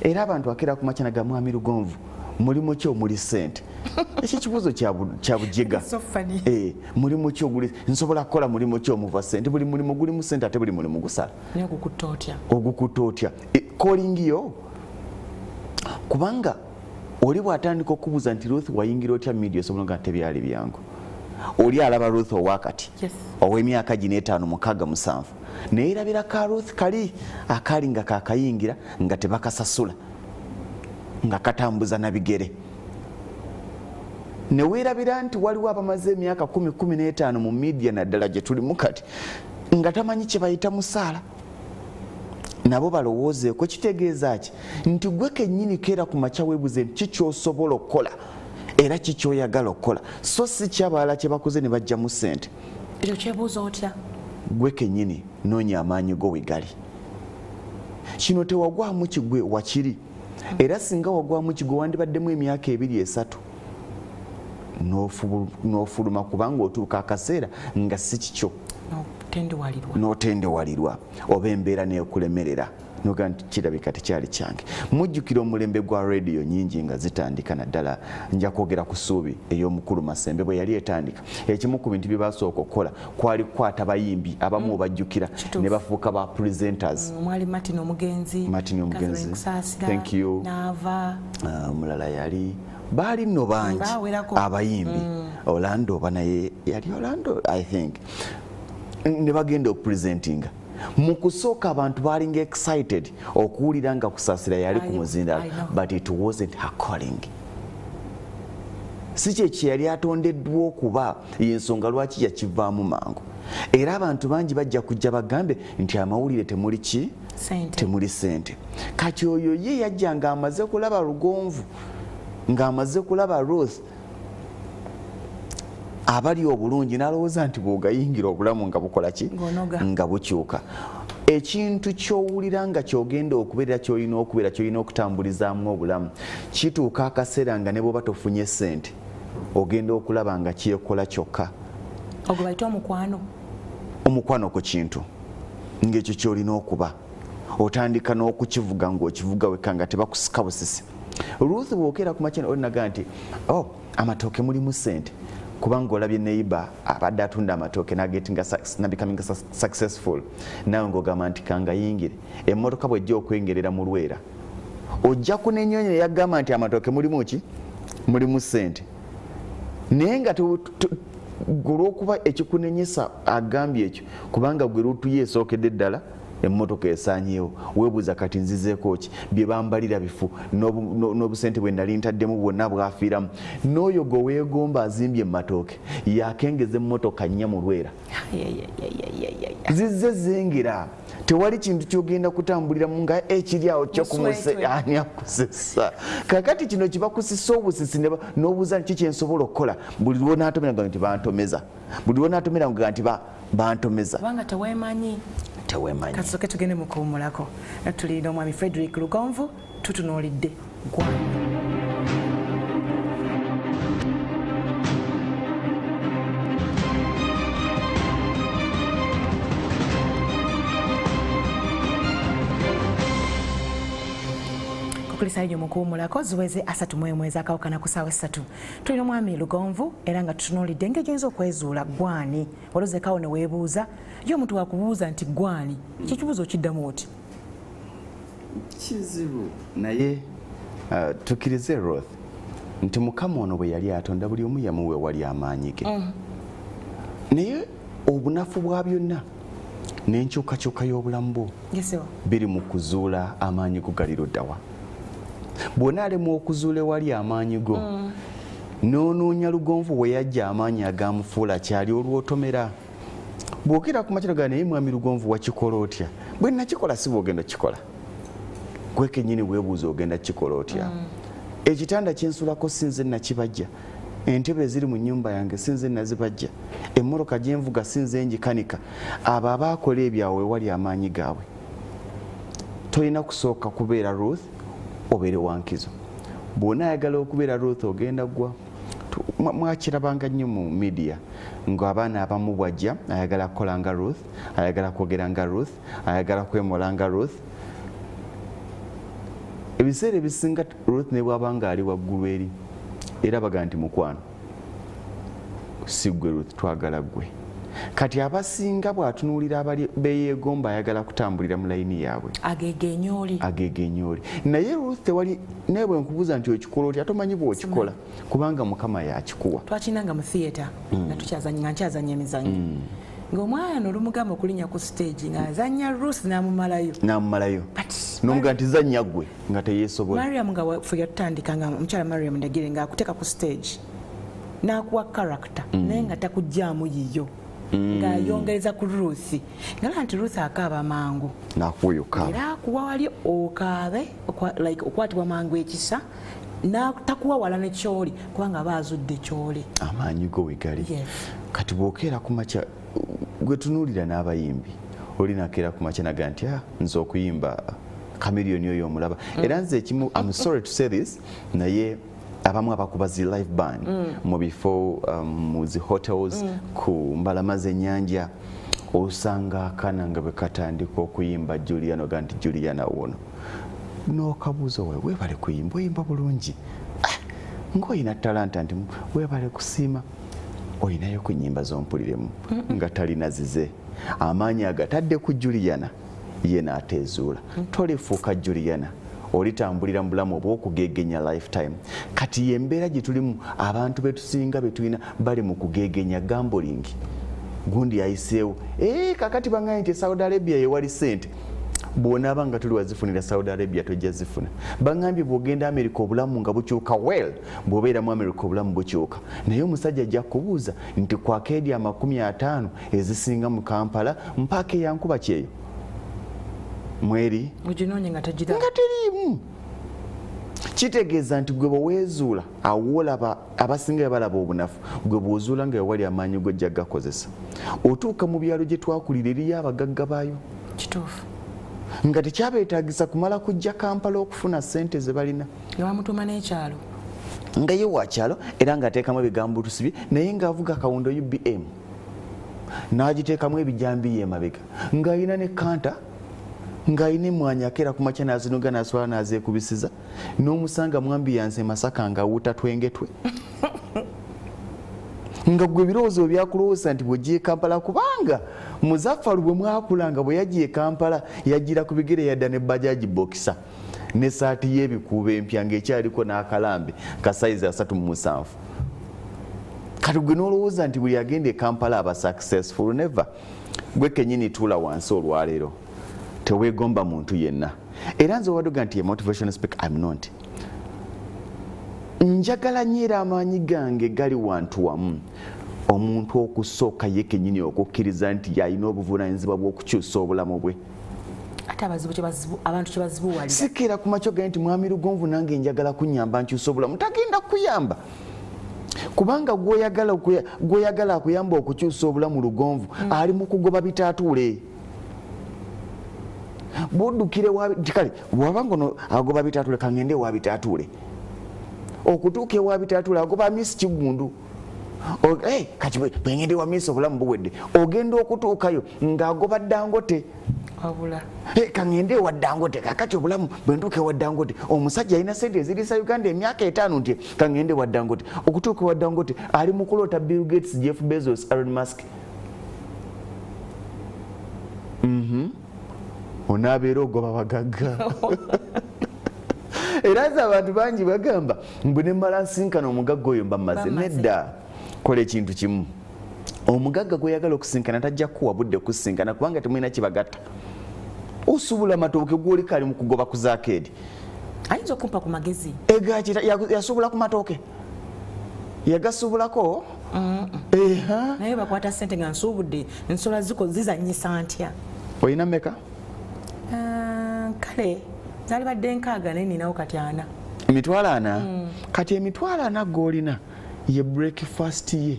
era abantu akera ku makya naga Mwami Lugonvu mulimu ki omuli ssente ekyo kibuuzo kya bujega mulimu ki oguli nsobola kukola mulimu ki omuva ssente buli mulimu gulimu ssente ate buli mulimu gusala ogukutta otya kolingiyo kubanga oli bw'atandika okubuuza nti Ruth wayingira otya media osobola nga tebyali byangu oli alaba Ruth owakati ow'emyaka gino 5, 6, 7 naye irabira ka Ruth kali akali nga kakayingira nga tebakasasula nga katambuza na bigere ne weerabira nti waliwo abamaze emyaka 10, 15 mu media naddala gye tulimu kati nga tamanyi kye bayita musaala nabo balowoozeeko kitegeeza ki nti gwe kennyini keera ku makya weebuze nti kikyosobola okukola era kikyoyagala okukola so si kyabalala kye bakoze ne bajja mu ssente ekyo kyebuuza otya gwe kennyini noonya amaanyi go we gali kino tewagwamu kigwe wakiri era singa wagwamu kigwe wandibaddemu emyaka 2, 3 n'ofuluma kubanga otuuka akaseera nga si kikyo n'otendewalirwa oba embeera neekulemerera noga nti kirabika tekyali kyange. Mujjukira omulembe gwa radio nyingi nga zitandika naddala nja kwogera ku ssuubi ey'omukulu Masembe bwe yali etandika ekimu ku bintu bye basooka okukola kwali kukwata bayimbi abamu obajjukira ne bafuuka ba presenters mwali Martin Omugenzi thank you mulala yali baali nno bangi abayimbi Orlando banaye yali Orlando I think ne bagenda okupresentinga mu kusooka abantu balinga excited okuwulira nga Kusasira yali ku muzindalo but it wasn't her calling. Si kye yali atondeddwa okuba y'ensonga lwaki yakivaamu mangu era abantu bangi bajja kujja bagambe nti amawulire temuli ki temuli ssente kati oyo ye yajja ng'amaze kulaba Lugonvu ng'amaze kulaba Ruth abali obulungi n'alowooza nti bw'ogayingira obulamu nga bukola ki nga bukyuka ekintu ky'owulira nga ky'ogenda okubeera ky'olina okubeera ky'olina okutambulizaamu obulamu kituuka akaseera nga ne bw'oba tofunye ssente ogenda okulaba nga kyekola kyokka ogwo bayita omukwano ku kintu ng'ekyo ky'olina okuba otandika n'okukivuga ng'okivuga wekka nga tebakusika busisi. Ruth bw'okeera ku makya olinaga nti amatooke mulimu ssente kubanga olabye neighbor abadde atunda amatooke na becoming successful nawe ng'ogamba nti kangayingire emmotoka bw'ejja okwengerera mu Lwera ojja kunenyonyo yagamba nti amatooke mulimu ki mulimu ssente naye nga olw'okuba ekikunenyesa agambye ekyo kubanga gwe Ruth yeesookedde ddala emmotoka esaanyeewo weebuuza kati nzizeeko ki bye bambalira bifu n'obusente bwe nali ntaddemu bwonna bwafiiramu n'oyo gwe weegomba azimbye emmatooke yakengeza emmotoka 4 mu Lwera zizze zengera tewali kintu kyogenda kutambuliramu nga ekiri awo kyo kumuse ani akusesa kakati kino kibakusisa obusisi n'obuuza nti kyensobola okukola buli lwonaatomera nga nti bantomeza buli lwonaatomera nga nti bantomeza kubanga teweemanyi kasooke tugende mu kuwummulako tulina omwami Frederick Lugonvu tutunuulidde gwani kulisayo mu kuwummulako ziweze 3 mu mwezi akawukana ku ssaawa 3 tulina omwami Lugonvu era nga tutunuulidde engeri gy'oyinza okwezuula gwani walozekawo ne weebuuza yo omuntu wakubuuza nti gwani kikibuuzo kiddamu oti kizibu naye tukkirize Ruth nti Mukama ono bwe yali atonda buli omu yamuwe wali amaanyi ge naye obunafu bwa byonna n'enkyukakyuka y'obulamu bwo biri mu kuzuula amaanyi go gali luddawa bw'onaalemu okuzuula wali amaanyi go n'onoonya Lugonvu we yajja amaanyi agamufuula kyali olwotomera bw'okira ku makiro naye mwami Lugonvu wakikola otya bwe nakikola si bw'ogenda kikola gwe kennyini weebuuza ogenda kikola otya ekitanda kyensulako sinze nakibajja entebe eziri mu nnyumba yange sinze nazibajja emmotoka gyenvuga sinze njikanika abo abaakola ebyawe wali amaanyi gaabwe tolina kusooka kubeera Ruth obeere wankizo bw'onaayagala okubeera Ruth ogenda gwa mwakirabanga nnyo mu media ng'abaana abamu bwajja ayagala kukola nga Ruth ayagala kwogera nga Ruth ayagala kwemola nga Ruth ebiseera ebisinga Ruth ne bwabanga ali waggulu eri era baga nti mukwano si gwe Ruth twagala gwe. Kati abasinga bw'atunuulira abali beyeegomba ayagala kutambulira mu layini yaabwe agegenyooli naye Ruth tewali naye bwe nkubuuza nti okikola otya tomanyi bw'okikola kubanga Mukama yakikuwa. Twakinanga mu theatre nga nkyazanya emizannyo ng'omwana olumugamba okulinnya ku stage ng'azanya Ruth n'amumalayo n'omuga nti zannya ggwe nga teyeesobola. Mariam nga ffe yatutandika nga omukyala Mariam Ndagire ng'akuteeka ku stage n'akuwa character naye nga takuggyaamu yiyo ng'ayongereza ku Ruth ngala nti Ruth akaaba mangu era akuwa wali okaabe okwatibwa mangu ekisa takuwa wala nekyoli kubanga baazudde kyoli amaanyi go wegali. Kati bw'okeera ku makya gwe tunuulira n'abayimbi olinakeera ku makya naga nti nze okuyimba Chameleone oyo omulaba era nze ekimu I'm sorry to say this naye abamu abakuba zi live band mu bifo mu zi hotels ku mbalama z'ennyanja osanga akana nga bwe katandika okuyimba Juliana oga nti Juliana wono n'okabuuza weebale kuyimba oyimba bulungi ng'oyina talanta nti weebale kusiima oyinayo ku nnyimba z'ompuliremu nga talina zize amaanyi agatadde ku Juliana ye n'ateezuula tolifuuka Juliana olitambulira mu bulamu obw'okugegenya lifetime. Kati yembeera gye tulimu abantu betusinga betulina bali mu kugegenya gambling gundi ayiseewo kakati baŋŋaye nti Saudi Arabia yewali ssente bw'onaaba nga tuli wazifunira Saudi Arabia tojja zifuna. Baŋŋambye bw'ogenda America obulamu nga bukyuka well bw'obeera mu America obulamu bukyuka naye omusajja ajja kubuuza nti ku akeedi 50 ezisinga mu Kampala mpaaka eyankuba kyeyo mweri ujinonye nga teriimu. Kitegeeza nti gwe bweweezuula awolaba abasinga balaba obunafu gwe bw'ozuula nga wali amaanyi gojja gakozesa otuuka mu byalo gye twakulira eriyo abagagga baayo kituufu nga tekyabeetaagisa kumala kujja Kampala okufuna ssente ze balina yawamutuma n'ekyalo nga ye wakyalo era ng'ateekamu ebigambo tusibye naye ng'avuga kawundo UBM n'agiteekamu ebijambiye emabega ng'alina ne kanta ng'alina emmwanyi akeera ku makya n'azinoga n'aswala n'azeekubisiza n'omusanga mu ambiyansi Masaka ng'awuuta twengetwe nga gwe ebirowoozo byakulowooza nti bw'ogiye Kampala kubanga Muzaffaru bwe mwakulanga bwe yagiye Kampala yagira ku bigere yadda ne bajaji bokisa ne saati y'ebikuubo empya ng'ekyaliko n'akalambe ka sayizi 37. Kati gwe n'olowooza nti buli agenda e Kampala aba successful never. Gwe kennyini tuula wansi olwaleero teweegomba muntu yenna era nze owaduga nti ye motivational speaker I'm not. Njagala nyeera amaanyi gange gali wantu wamu omuntu okusooka ye kennyini okukkiriza nti yalina obuvunaanyizibwa bw'okukyusa obulamu bwe ate abantu kye bazibuwalira sikeera ku makyo gaye nti mwami Lugonvu nange njagala kunnyamba nkyusa obulamu tagenda kuyamba kubanga gwoyagala akuyamba okukyusa obulamu Lugonvu ali mu kugoba bitaatuule bw'oddukire kale bw'abanga ono agoba bitaatuule kangende wa bitaatuule okutuuka ewa bitaatuule agoba Miss Kigundu kati bwengende wa Miss obulamu buwedde ogenda okutuukayo ng'agoba Dangote wabula kangende wa Dangote kakati obulamu bwentuuka ewa Dangote omusajja alina ssente ezirisa Uganda emyaka 5 nti kangende wa Dangote okutuuka ewa Dangote ali mu kuloota Bill Gates, Jeff Bezos, Elon Musk onaabeera ogoba bagagga era nze abantu bangi bagamba mbwe ne mmala nsinkana omugagga oyo mba mmaze nedda kola ekintu kimu omugagga gweyagala okusinkana tajja kuwa budde kusinkana kubanga temulina kibagatta osubula matooke gwoli kali mu kugoba ku zaakeedi ayinza okumpa ku magezi yasubula ku matooke yagasubulako naye bakwata ssente nga nsuubudde ensola zizanyisa ntya olina meka kale zali badde 6 naye ninawo kati 4 emitwalo 4 kati emitwalo 4 g'olina ye breakfast ye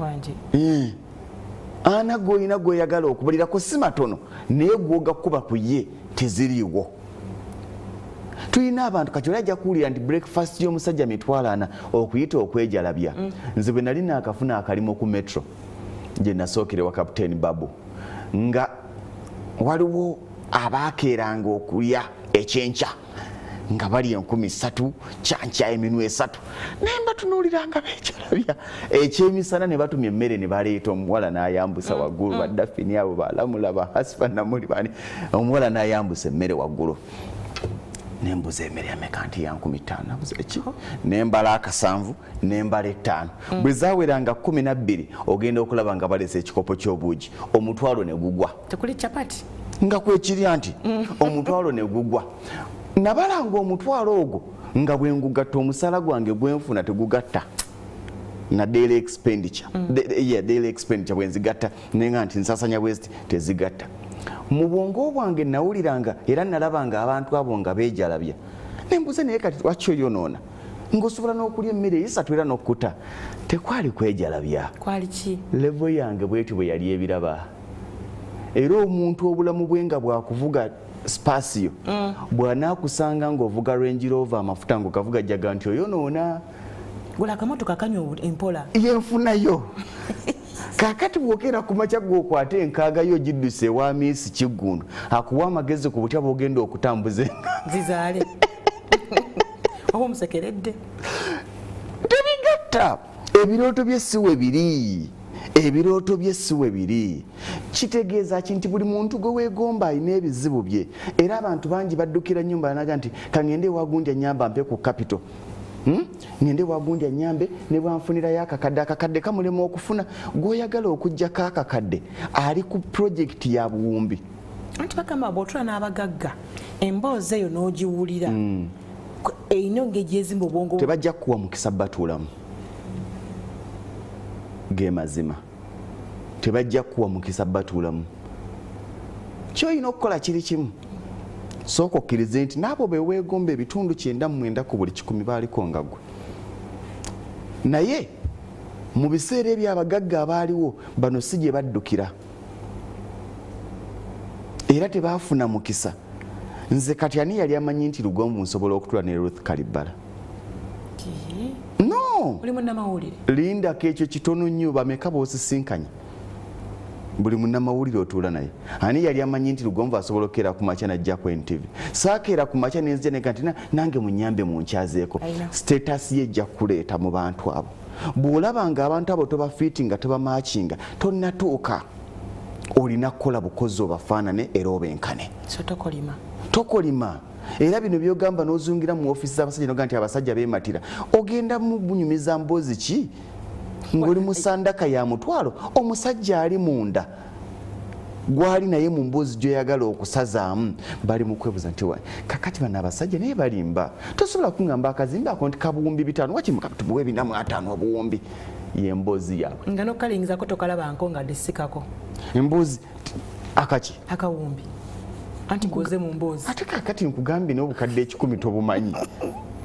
wanje ana g'olina gweyagala okubalirako si matono naye gw'ogakuba ku ye teziriiwo tulina abantu kati oli ajja kuwulira nti breakfast y'omusajja mitwalo 4 okuyita okwejalabya nze bwe nali naakafuna akalimu ku metro gye nasookerewa Captain Babu nga waliwo abaakeeranga okulya ekyenkya nga bali 13 kyankya eminwe 3 nemba tunuuliranga bekyalabya ekyemisana ne batumya emmere ne baleeta omuwala n'ayambusa waggulu baddafini abo balamula bahasifa namuli bani omuwala n'ayambusa emmere waggulu nembuza emmere yameka nti ya 15 nabuza eki nembala akasanvu nembala 5 bwe zaweranga 12 ogenda okulaba nga balesa ekikopo ky'obuugi omutwalo ne gugwa tekuli chapati nga kwekirya nti omutwalo ne gugwa nabalanga omutwalo ogwo nga bwe ngugatta omusala gwange gwenfuna tegugatta na daily expenditure daily expenditure bwenzigatta nenga nti nsasanya west tezigatta mu bwongo bwange nawuliranga era nalabanga abantu abo nga bejalabya nembuze naye kati lwaki oyonoona ng'osobola n'okulya emmere esatu era n'okkuta tekwali kwejalabya kwali ki levo yange bweti bwe yali ebiraba era omuntu obulamu bwe nga bwakuvuga spasio bw'anaakusanga ng'ovuga Range Rover amafuta ng'okavuga jjaga nti oyonoona gula akamotoka kanywa empola yenfunayo kakati bwokera ku makya gwokwate enkaaga yo gidduse ewa miisi Kiggundu akuwa amagezi ku butya bwogenda okutambuza zizaale oba omusekeredde tebigatta ebirooto by'essiwe biri ebirooto by'essiwe biri kitegeeza ki nti buli muntu gwe weegomba alina ebizibu bye era abantu bangi baddukira nnyumba banaga nti kangende wagundi anyamba mpe ku capital ngende wagundi anyambe ne bwanfunirayo akakadde kamulema okufuna gwoyagala okujjako akakadde ali ku projekiti ya buwumbi anti bagamba bw'otula n'abagagga emboozi eyo n'ogiwulira eyina engeri ezimba obwongo tebajja kuwa mukisa batuulamu ge mazima tebajja kuwa mukisa batuulamu kyolina okukola kiri kimu sooka okkirize nti n'abo beweegomba ebitundu 99 ku buli 100 baaliko nga ggwe naye mu biseera ebyo abagagga abaaliwo bano si gye baddukira era tebaafuna mukisa nze kati ani yali amanyi nti Lugomvu nsobola okutula ne Ruth Kalibala no oli munnamawulire lindako ekyo kitono nnyo bameka boosisinkanye buli munnamawulire otuula naye ani yali amanyi nti Lugomvu asobola okkeera ku makya najja ku NTV saakeera ku makya nenzija nega nti nange munyambe munkyazeeko status ye ejja kuleeta mu bantu abo bw'olabanga abantu abo tobafiitinga tobamaakinga tonnatuuka olina kukola bukozi obafaanane era obenkane so tokolima era bino byogamba n'ozungira mu ofiisi z'abasajja noga nti abasajja beematira ogenda mu bunyumiza mboozi ki ng'oli mu sandaka ya mutwalo omusajja ali munda gwali naye mu mboozi gy'oyagala okusazaamu bali mu kwebuza nti kakati bano abasajja naye balimba tosobola kuŋŋamba akazimbe ako nti kabuwumbi 5 wakimukatubuwe 45 obuwumbi ye mboozi yaabwe nga n'okalingizako tokalabanko nga ddesikako emboozi akaki akawumbi anti goze mu mboozi ate kakati nkugambye n'obukadde 10 tobumanyi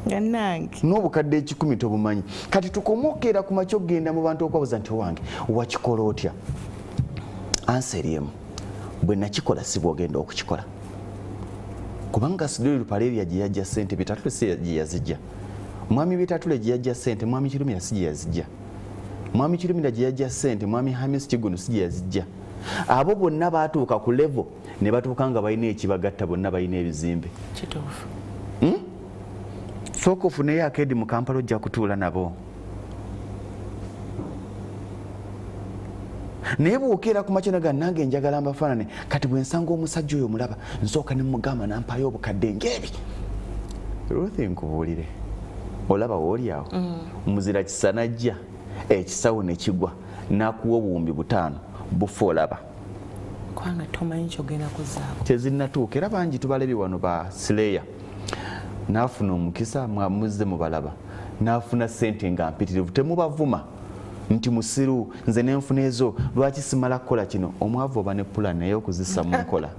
nange n'obukadde 10 tobumanyi kati tukomokeera ku makyo ogenda mu bantu okwabuza nti wange wakikola otya anseriemu bwe nakikola si bwogenda okukikola kubanga Sidoli Lupareria gye yajja ssente Bitatule si gye yazijja mwami Bitatule gye yajja ssente mwami Kirumira si gye yazijja mwami Kirumira gye yajja ssente mwami Hamis Kiggundu si gye yazijja abo bonna baatuuka ku level ne batuuka nga balina ekibagatta bonna balina ebizimbe kituufu sooka ofuneyo akeedi mu Kampala ojja kutuula nabo naye bw'okeera ku makya naga nange njagala mbafaanane kati bwe nsanga omusajja oyo mulaba nsooka ne mugamba nampayo obukadde ng'ebi Ruth nkubuulire olaba wooli awo muzira kisanajja ekisawo ne kigwa n'akuwa obuwumbi 5 bufa olaba kubanga tomanyi kyogenda kuzaako tezinnatuuka era bangi tubalabye wano ba Slayer n'afuna omukisa muzze mubalaba n'afuna ssente nga mpitirivu temubavuma nti musiru nze nenfuna ezo lwaki simala kukola kino omwavu oba ne pulani naye okuzissa mu nkola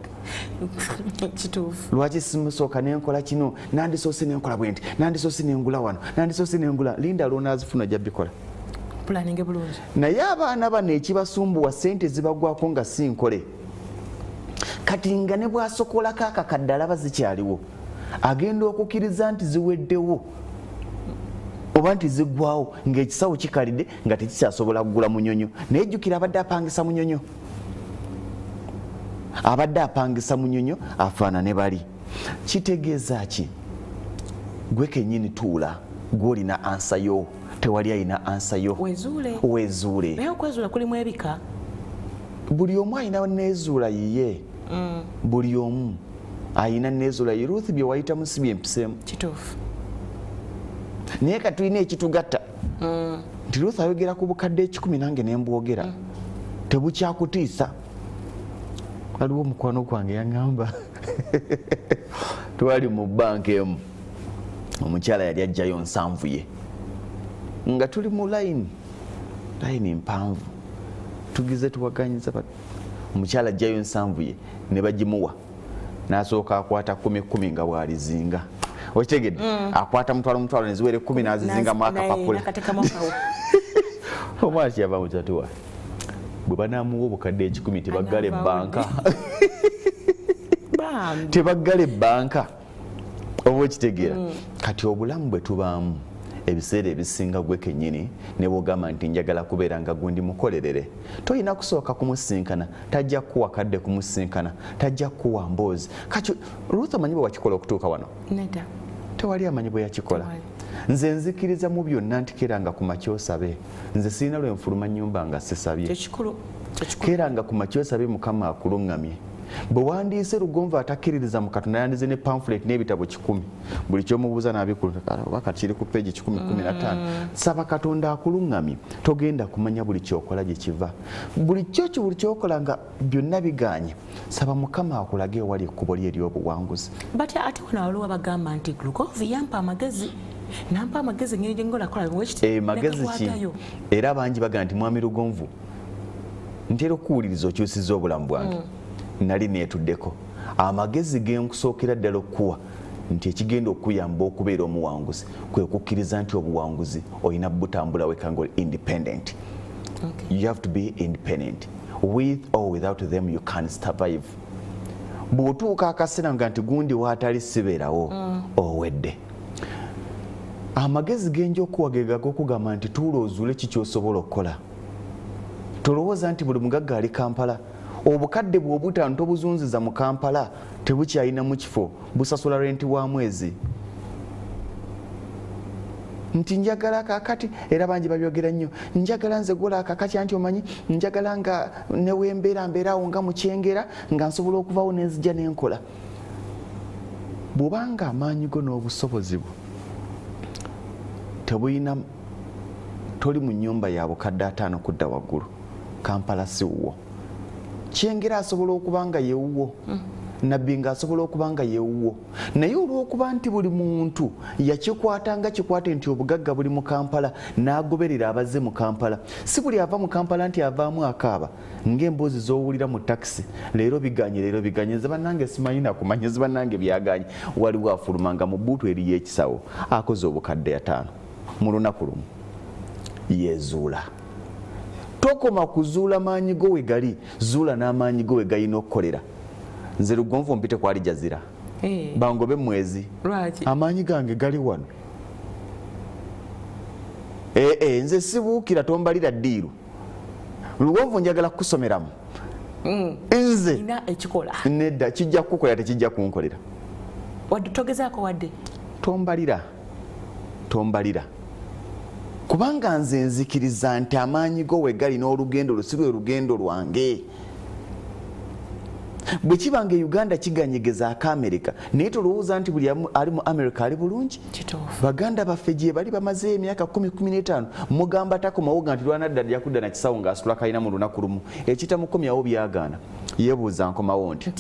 kituufu lwaki simusooka nenkola kino nandisoose nenkola bwenti nandisoose nengula wano nandisoose nengula linda lwonaazifuna ojja bikola pulaninge bulungi naye abaana bano ekibasumbuwa ssente zibagwako nga si nkole kati nga ne bwasokolako akakadde alaba zikyaliwo agenda okukkiriza nti ziweddewo oba nti ziggwawo ng'ekisawo kikalidde nga tekikyasobola kugula munyonyo naye jjukira abadde apangisa munyonyo abadde apangisa munyonyo afaanane bali kitegeeza ki gwe kennyini tuula gw'olina ansa yo tewali alina ansa yo weezuule naye okwezuula kulimu ebika buli omu alina neezuula yiye buli omu alina neezuula ye Ruth bye wayitamu si byempiseemu kituufu naye ka tulina ekitugatta nti Ruth ayogera ku bukadde 10 nange ne mbwogera tebukyakutiisa waliwo omukwano gwange yaŋŋamba twali mu banka emu omukyala yali ajjayo 7 ye nga tuli mu layini mpanvu tugize tuwaganyiza omukyala ajjayo 7 ye ne bagimuwa n'asooka akwata 10 nga bwalizinga okitegedde akwata mutwalo neziwere 10 n'azizingamu akapapula omwana kyava mutatuwa bwe banaamuwa obukadde 10 tebaggala ebbanka tebaggala ebbanka oba okitegeera kati obulamu bwe tubaamu ebiseera ebisinga gwe kennyini ne bw'ogamba nti njagala kubeera nga gundi mukolerere tolina kusooka kumusinkana tajja kuwa kadde kumusinkana tajja kuwa mboozi kati Ruth amanyi bwe wakikola okutuuka wano nedda tewali amanyi bwe yakikola nze nzikiriza mu byonna nti keranga ku makya osabe nze sirina lwenfuluma nnyumba nga sisabye keranga ku makya osabe Mukama akuluŋŋamye bwe wandiise Lugonvu atakkiririza mu Katonda yandize ne pamphlet n'ebitabo 10 buli kyomubuuza n'abikulu kiri ku peegi 10-15 saba Katonda akuluŋŋamye togenda kumanya buli kyokola gye kiva buli kyokola nga byonna biganye saba Mukama akulage ewali ekkubo lye ery'obuwanguzi batya ate wano waliwo bagamba nti Lugonvu yampa amagezi nampa amagezi ngeri gye ngolakola magezi ki era bangi bagamba nti mwami Lugonvu ntera okuwuliriza okyusiza obulamu bwange nali neetuddeko amagezi genkusookera ddala okuwa nti ekigenda okuyamba okubeera omuwanguzi kwe kukkiriza nti obuwanguzi olina butambula weka nga independent. You have to be independent. With or without them you can survive. Bw'otuuka akaseera nga nti gundi waatali sibeerawo owedde. Amagezi genja okuwa ge gag'okugamba nti tuula ozuule ki ky'osobola okukola. Tolowooza nti buli mugagga ali Kampala. Obukadde bw'obutaano tobuzunziza mu Kampala tebukyalina mu kifo busasula renti wa mwezi. Nti njagala kakati era bangi babyogera nnyo njagala nze gola kakati anti omanyi njagala nga newembeera mbeerawo nga mukyengera nga nsobola okuvaawo nenzija n'enkola. Bw'obanga amaanyi go n'obusobozi bwo tebulina toli mu nnyumba ya bukadde 5 kudda waggulu Kampala si wuwo. Kyengera asobola okuba nga yewuwo nabbi nga asobola okuba nga yewuwo naye olw'okuba nti buli muntu yakikwata nga kikwate nti obugagga buli mu Kampala n'agoberera abazze mu Kampala si buli ava mu Kampala nti avaamu akaaba ng'emboozi z'owulira mu takisi leero biganye ze bannange simanyi nakumanya ze bannange byaganye waliwo afulumanga mu bbuutu eri y'ekisawo akoze obukadde 5 mu lunaku lumu yeezuula. Tokoma kuzuula maanyi go we gali zuula n'amaanyi go we galina okukolera. Nze Lugonvu mpite ku Ali Jazeera bangobe mwezi amaanyi gange gali wano nze sibuukira tombalira ddiiru Lugonvu njagala kukusomeramu nze ina ekikola nedda kijja kukukolera tekijja kunkolera wadde togezaako wadde tombalira kubanga nze nzikiriza nti amaanyi go we gali n'olugendo lusibe olugendo lwange. Bwe kibanga Uganda kiganyegeza Amerika naye tolowooza nti buli ali mu Amerika ali bulungi. Baganda baffe gye bali bamaze emyaka 10-15 mugamba takomawo nti lwanadda yakudda na kisawo ng'asitula kalina mu lunaku lumu ekitamukomyawo byagaana yeebuuza nkomawo nti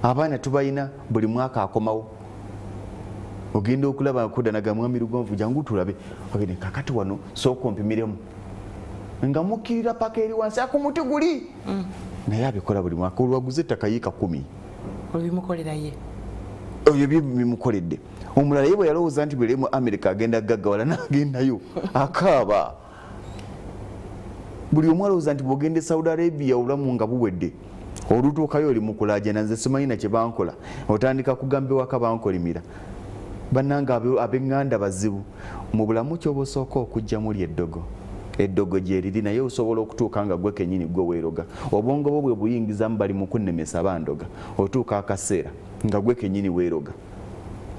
abaana tubalina buli mwaka akomawo ogenda okulaba kudda naga mwami Lugonvu jangu tulabe ogende kakati wano sooka ompimiremu nga mukkirira paka eri wansi akumuti guli naye abikola buli mwaka olwaguze ettaka yiika 10 olbimukolera ye oyo bimukoledde omulala ye bwe yalowooza nti bweri mu Amerika agenda gaggawala n'agendayo akaaba buli omu alowooza nti bw'ogenda Saudi Arabia obulamu nga buwedde olutuukayo oli mukulaajana nze simanyi na kye bankola otandika kugamba ewaka bankolimira bannanga ab'eŋŋanda bazibu mu bulamu ky'oba osooka okugyamu ly'eddogo eddogo gye liri naye osobola okutuuka nga gwe kennyini gwe weeroga obwongo bwo bwe buyingizamu bali mu kunnemesa bandoga otuuka akaseera nga gwe kenyini weeroga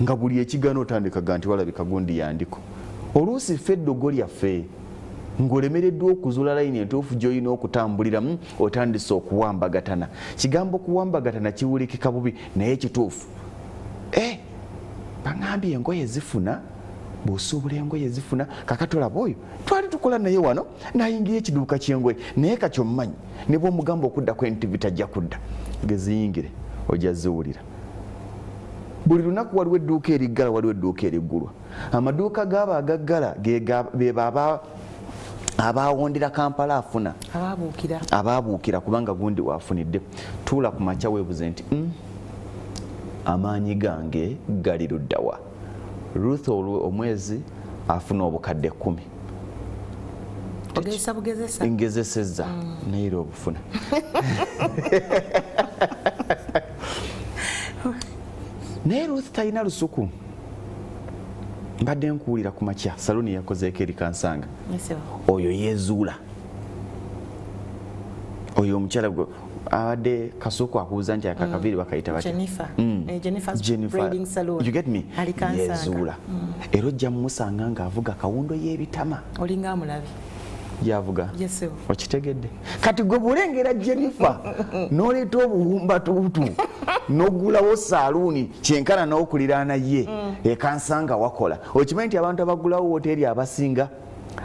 nga buli ekigaana otandikaga nti walabika gundi yandiko oluusi ffe eddogo lyaffe ng'olemereddwa okuzuula layini entuufu gy'olina okutambuliramu otandise okuwambagatana. Kigambo okuwambagatana kiwulikika bubi naye kituufu. Baŋŋambye engoye zifuna bw'osuubula engoye zifuna kakati olaba oyo twali tukola naye wano n'ayingira ekiduuka ky'engoye naye kati omumanyi ne bw'omugamba okudda ku NTV tajja kudda geziyingire ojja ziwulira. Buli lunaku waliwo edduuka eriggala waliwo edduuka eriggulwa. Amaduuka g'abo agaggala beba abawondera Kampala afuna abaabuukira kubanga gundi waafunidde. Tuula ku makya weebuze nti amaanyi gange gali luddawa. Ruth omwezi afuna obukadde 10. Ogezesa bugezesa ngezeseza naye obufuna. Naye Ruth talina lusuku. Mbadde nkuwulira ku makya saluni yakozeeko eri Kansanga. Oyo yeezuula. Oyo omukyala gwe abadde Kasuku akubuuza nti akakaviri bakayita batya? Jennifer's braiding salon. You get me? Yeezuula. Era ojja mumusanga ng'avuga kawundo y'ebitama. Olinga amulabi. Yavuga. Okitegedde. Kati gwe bulengera Jennifer n'oleeta obuwumba tuutu n'ogulawo saaluuni kyenkana n'okuliraana ye Kansanga wakola. Okimanyi nti abantu abagulawo woteeri abasinga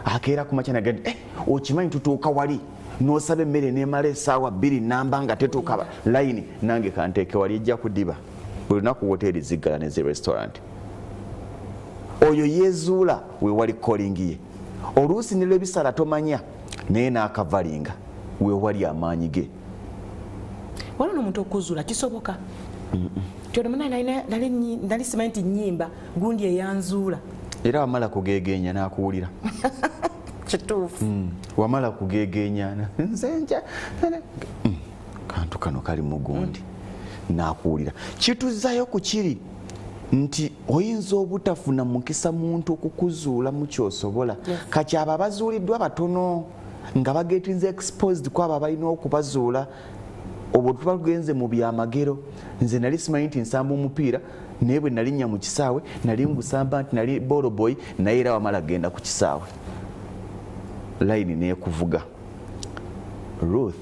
akeera ku makya nagamba okimanyi tutuuka wali n'osaba emmere n'emala essaawa 2 namba nga tetuuka layini nange kanteeke wali ejja kudiba. Buli lunaku woteeri ziggala ne zi restaurant. Oyo yeezuula we wali kolingi ye. Oluusi ne lwebisala tomanya naye n'akavalinga we wali amaanyi ge. Waliwo n'omuntu okuzuula kisoboka. Nali simanyi nti nnyimba gundi eyanzuula. Era wamala kugeegenya n'akuwulira. Kituufu. Wamala kugeegenya nzenja kantu kano kali mu gundi n'akuwulira. Kituzzayo ku kiri nti oyinza obutafuna mukisa muntu okukuzuula mu kyosobola. Kati abo abazuuliddwa batono nga bagetinze exposed ku abo abalina okubazuula. Obwo tuba tugenze mu byamagero. Nze nali simanyi nti nsamba omupiira naye bwe nalinnya mu kisaawe nali ngusamba nti nali boroboy naye era wamala genda ku kisaawe layini neekuvuga. Ruth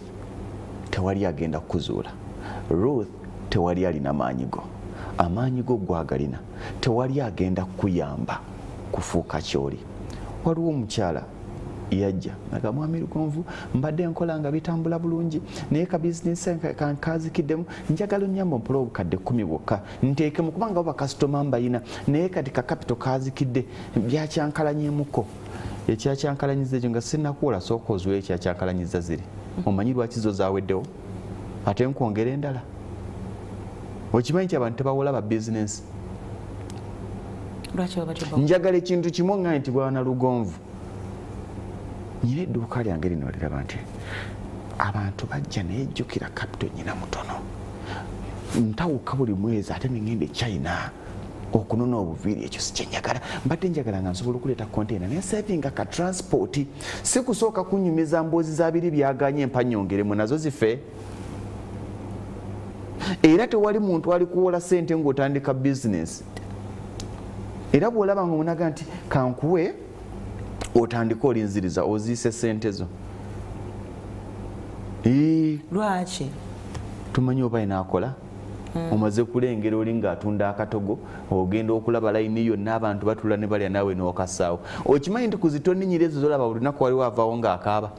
tewali agenda kukuzuula. Ruth tewali alina maanyi go. Amaanyi go gwagalina tewali agenda kukuyamba kufuuka kyoli. Waliwo omukyala yajja naga mwami Lugonvu mbadde nkola nga bitambula bulungi naye ka bizinesi kankazikiddemu njagala onnyamba mpola obukadde 10 bwokka nteekemu kubanga oba kasitoma mbayina naye kati ka kapito kazikidde byakyankalanyemuko. Ekyakyankalanyiza ekyo nga sinnakuwola sooka ozuula ekyakyankalanyiza ziri. Omanyi lwaki zo zaaweddewo ate nkwongera endala. Okimanyi nti abantu tebawola ba bizinesi. Njagala ekintu kimu nga nti bwana Lugonvu nyina edduuka lyange lino liraba nti abantu bajja naye jjukira kapito nyina mutono. Ntawuka buli mwezi ate nengenda e China okunona obuviiri ekyo sikyenjagala. Mbadde njagala nga nsobola okuleeta konteina naye savinga ka transport si kusooka kunyumiza mboozi za biri byaganye empanyongeremu nazo zife. Era tewali muntu ali kuwola ssente ng'otandika bizinesi. Era bw'olaba nga omunaga nti kankuwe otandika olinziriza oziise ssente zo. Lwaki? Tumanyi oba inaakola. Omaze kulengera oli ng'atunda akatogo ogenda okulaba layini yonna abantu batula ne balya naawe n'okasaawo. Okimanyi nti ku zitoni nyiri ezo zolaba buli lunaku waliwo avaawo ng'akaaba.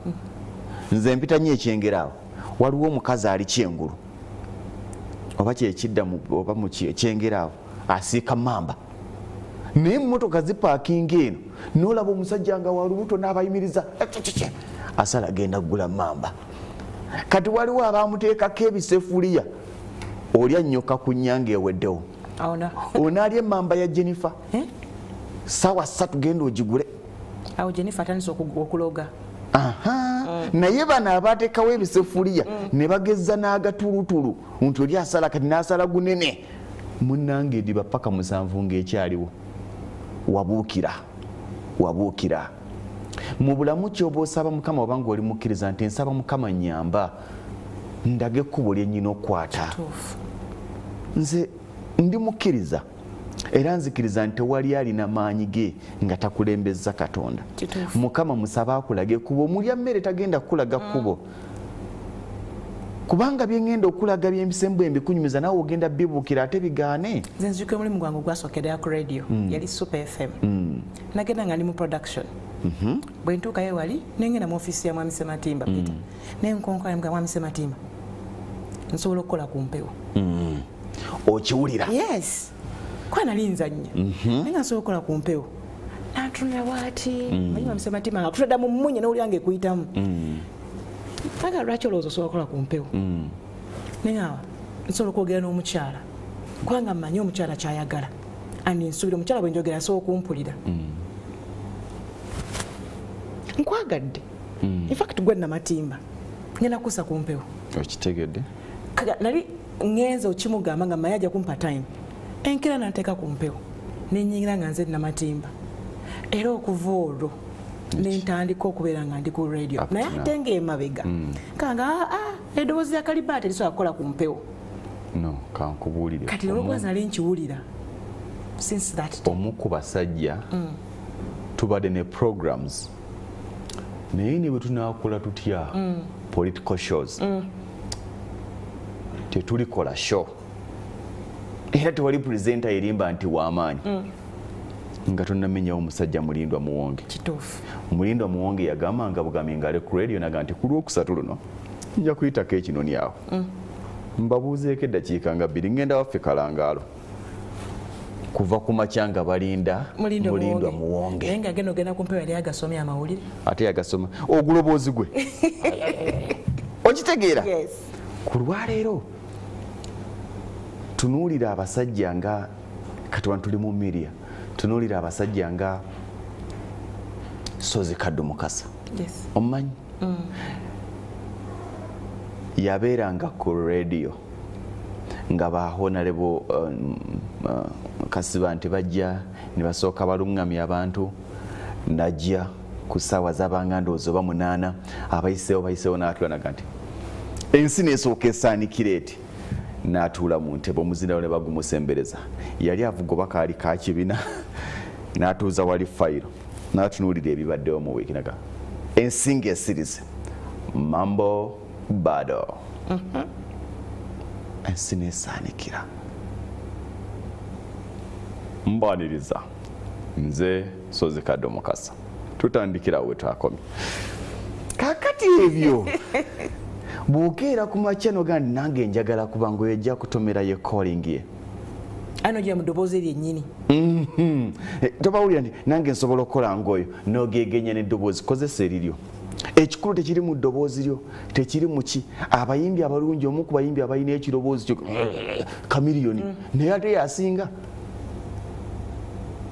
Nze mpita nnyo ekyengera awo. Waliwo omukazi ali kyengulu oba kyekidda oba mu kyengera awo asiika mamba. Naye emmotoka zipaakinga eno n'olaba omusajja nga walubuto n'abayimiriza asala genda kugula mamba. Kati waliwo abaamuteekako ebisefuliya olya nnyoka ku nnyanga eweddewo. Onaalya emmamba ya Jennifer ssaawa 3 genda ogigule. Awo Jennifer atandise okuloga. Naye bano abateekawo ebisefuliya ne bagezza n'agatulutulu nti oli asala kati n'asala gunene. Munnange ediba paka 7 ng'ekyaliwo. Wabuukira. Mu bulamu ky'oba osaba Mukama oba ng'oli mukkiriza nti nsaba Mukama nnyamba ndage ekkubo lye nnyina okukwata. Nze ndi mukkiriza era nzikiriza nti wali alina maanyi ge nga takulembeza Katonda. Mukama musaba akulage kubo mulya mmere tagenda kukulaga kubo. Kubanga byengenda okulaga by'emisembu embikunyumiza nawe ogenda bibuukira ate bigaane. Nze nzijukira omulimu gwange ogwasookera ku radio yali Super FM. Nagenda nga ndi mu production. Bwe ntuukayo wali nengenda mu ofiisi ya Mwami Ssematimba Peter. Nenkonkola mga Mwami Ssematimba. Nsobola okukola ku mpewo. Okiwulira? Yes. Kwa nalinza nnyo. Nenga nsobola okukola ku mpewo. Natunula bwati. Mwami Ssematimba nga kutadda mu mmunye n'oli yange ekuyitamu. Kaga lwaki olowooza osobola okukola ku mpewo. Naye awa nsobola okwogera n'omukyala. Kubanga mmanyi omukyala kyayagala. Andi nsuubira omukyala bwe njogera asobola okumpulira. Nkwagadde. In fact gwe Namatimba ngenda kusa ku mpewo. Okitegedde? Kaga nali ngenza okimugamba nga maye ajja kumpa time. Enkira nanteeka ku mpewo. Nenyingira nga nze Namatimba. Era okuva olwo nentandika okubeera nga ndi ku radio. Naye ate ng'emabega. Kanga eddoboozi ya Kalibaate lisobola kukola ku mpewo. No, kankubuulire. Kati olwokwaza nali nkiwulira. Since that time. Omu ku basajja tubadde ne programs. Naye ne bwe tunaakola tutya political shows. Tetulikola show. Era tewali presenter erimba nti w'amaanyi. Nga tonnamenyawo omusajja Mulindwa Muwonge. Kituufu. Mulindwa Muwonge yagamba nga bugamye ngale ku radio naga nti ku Lwokusatu luno nja kuyitako ekinoni awo. Mbabuuzeeko eddakiika nga 2 ngenda waffe Kalangaalo. Kuva ku makya nga balinda Mulindwa Muwonge. Naye nga agenda ogenda ku mpewo yali agasomye amawulire. Ate yagasoma. Oguloboozi gwe. Okitegeera? Yes. Ku lwaleero tunuulira abasajja nga kati tuli mu media. Tunuulira abasajja nga Sozi Kaddu Mukasa. Yes. Omanyi? Yabeeranga ku radio nga ba honorable Kasiba nti bajja ne basooka balungamya abantu najja ku ssaawa z'abanga ndowooza oba 8 abayiseewo n'atulaga nti ensi n'esooka esaanikira eti n'atuula mu ntebe omuzindalo ne bagumusembereza. Yali avugoba kaali ka kibina n'atuuza wali fayiro n'atunuulira ebibaddewo mu wiiki naga ensinga esirize mambo bado. Ensi n'esaanikira. Mbaniriza nze Sozi Kaddu Mukasa tutandikira we twakomye. Kakati ebyo bw'okeera ku makya n'ogamba nange njagala kuba ng'ojja kutomera ye calling ye. Ano gya mu ddoboozi lyennyini. Tobawulira nti nange nsobola okukola ng'oyo n'ogeegenya n'eddoboozi kozesa eriryo. Ekikulu tekiri mu ddoboozi lyo, tekiri mu ki. Abayimbi abalungi omu ku bayimbi abalina ekiroboozi kyo kamiliyoni naye ate yasinga.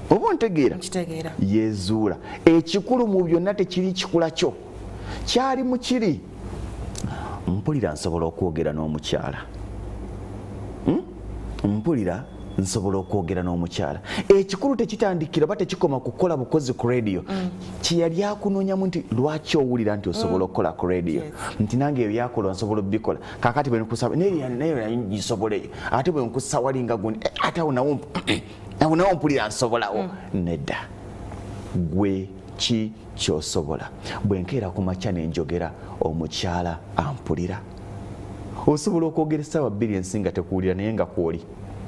Oba ntegeera? Nkitegeera. Yezuula. Ekikulu mu byonna tekiri kikula kyo. Kyali mu kiri. Mpulira nsobola okwogera n'omukyala. Mpulira nsobola okwogera n'omukyala. Ekikulu tekitandikira ba tekikoma kukola bukozi ku radio. Kiyali akunonyamu nti lwaki owulira nti osobola okukola ku radio. Nti nange ebyo byakola nsobola obbikola. Kakati bwe nkusaba naye ngisobole. Ate bwe nkussa walinga gundi ate awo nawo mpulira nsobolawo. Nedda. Gwe ki ky'osobola? Bwe nkeera ku makya ne njogera omukyala ampulira. Osobola okwogera essaawa 2 ensinga tekuwulira naye nga kwoli.